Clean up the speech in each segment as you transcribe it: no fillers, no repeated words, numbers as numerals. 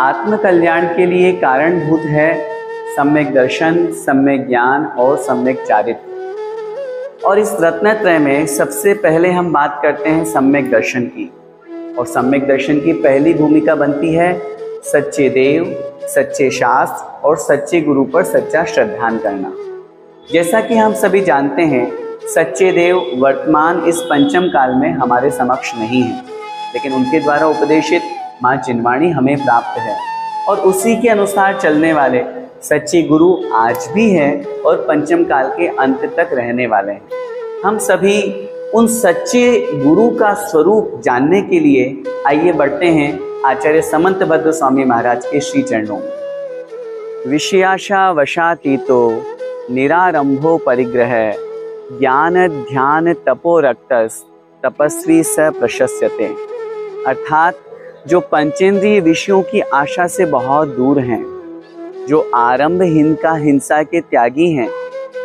आत्म कल्याण के लिए कारणभूत है सम्यक दर्शन, सम्यक ज्ञान और सम्यक चारित्र। और इस रत्नत्रय में सबसे पहले हम बात करते हैं सम्यक दर्शन की। और सम्यक दर्शन की पहली भूमिका बनती है सच्चे देव, सच्चे शास्त्र और सच्चे गुरु पर सच्चा श्रद्धान करना। जैसा कि हम सभी जानते हैं, सच्चे देव वर्तमान इस पंचम काल में हमारे समक्ष नहीं हैं, लेकिन उनके द्वारा उपदेशित माँ जिनवाणी हमें प्राप्त है और उसी के अनुसार चलने वाले सच्चे गुरु आज भी हैं और पंचम काल के अंत तक रहने वाले हैं। हम सभी उन सच्चे गुरु का स्वरूप जानने के लिए आइए बढ़ते हैं आचार्य समंतभद्र स्वामी महाराज के श्री चरणों में। विषयाशा वशातीतो निरारंभो परिग्रह ज्ञान ध्यान तपो रक्तस तपस्वी स प्रशस्यते। अर्थात जो पंचेंद्रिय विषयों की आशा से बहुत दूर हैं, जो आरंभहीन का हिंसा के त्यागी हैं,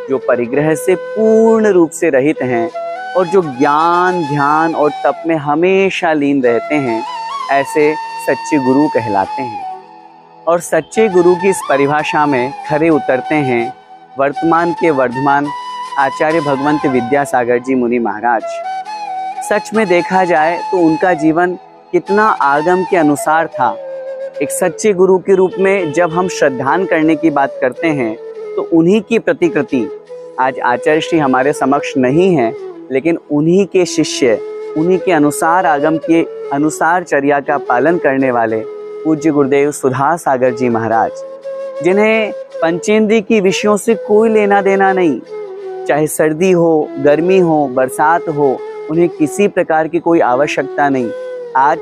जो परिग्रह से पूर्ण रूप से रहित हैं और जो ज्ञान ध्यान और तप में हमेशा लीन रहते हैं, ऐसे सच्चे गुरु कहलाते हैं। और सच्चे गुरु की इस परिभाषा में खरे उतरते हैं वर्तमान के वर्धमान आचार्य भगवंत विद्यासागर जी मुनि महाराज। सच में देखा जाए तो उनका जीवन कितना आगम के अनुसार था। एक सच्चे गुरु के रूप में जब हम श्रद्धान करने की बात करते हैं तो उन्हीं की प्रतिकृति आज आचार्य श्री हमारे समक्ष नहीं है, लेकिन उन्हीं के शिष्य, उन्हीं के अनुसार आगम के अनुसार चर्या का पालन करने वाले पूज्य गुरुदेव सुधा सागर जी महाराज, जिन्हें पंचेंद्रिय की विषयों से कोई लेना देना नहीं। चाहे सर्दी हो, गर्मी हो, बरसात हो, उन्हें किसी प्रकार की कोई आवश्यकता नहीं। आज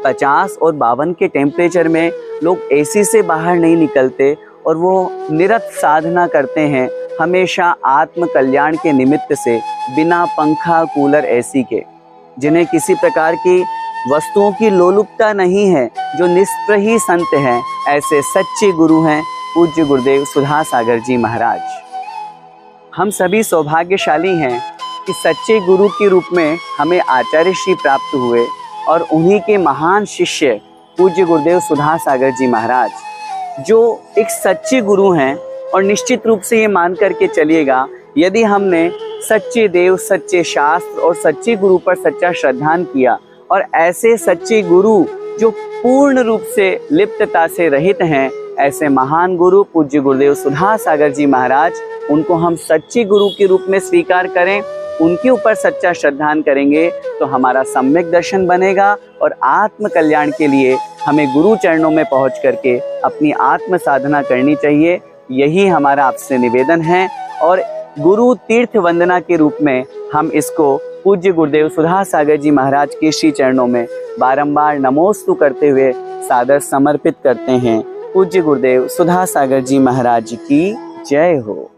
50 और 52 के टेम्परेचर में लोग एसी से बाहर नहीं निकलते और वो निरत साधना करते हैं, हमेशा आत्म कल्याण के निमित्त से, बिना पंखा कूलर एसी के, जिन्हें किसी प्रकार की वस्तुओं की लोलुपता नहीं है, जो निष्प्रही संत हैं। ऐसे सच्चे गुरु हैं पूज्य गुरुदेव सुधा सागर जी महाराज। हम सभी सौभाग्यशाली हैं कि सच्चे गुरु के रूप में हमें आचार्य श्री प्राप्त हुए और उन्हीं के महान शिष्य पूज्य गुरुदेव सुधा सागर जी महाराज, जो एक सच्चे गुरु हैं। और निश्चित रूप से ये मान करके चलिएगा, यदि हमने सच्चे देव, सच्चे शास्त्र और सच्चे गुरु पर सच्चा श्रद्धान किया और ऐसे सच्चे गुरु जो पूर्ण रूप से लिप्तता से रहित हैं, ऐसे महान गुरु पूज्य गुरुदेव सुधा सागर जी महाराज, उनको हम सच्चे गुरु के रूप में स्वीकार करें, उनके ऊपर सच्चा श्रद्धान करेंगे तो हमारा सम्यक दर्शन बनेगा और आत्म कल्याण के लिए हमें गुरु चरणों में पहुंच करके अपनी आत्म साधना करनी चाहिए। यही हमारा आपसे निवेदन है और गुरु तीर्थ वंदना के रूप में हम इसको पूज्य गुरुदेव सुधा सागर जी महाराज के श्री चरणों में बारंबार नमोस्तु करते हुए सादर समर्पित करते हैं। पूज्य गुरुदेव सुधा सागर जी महाराज की जय हो।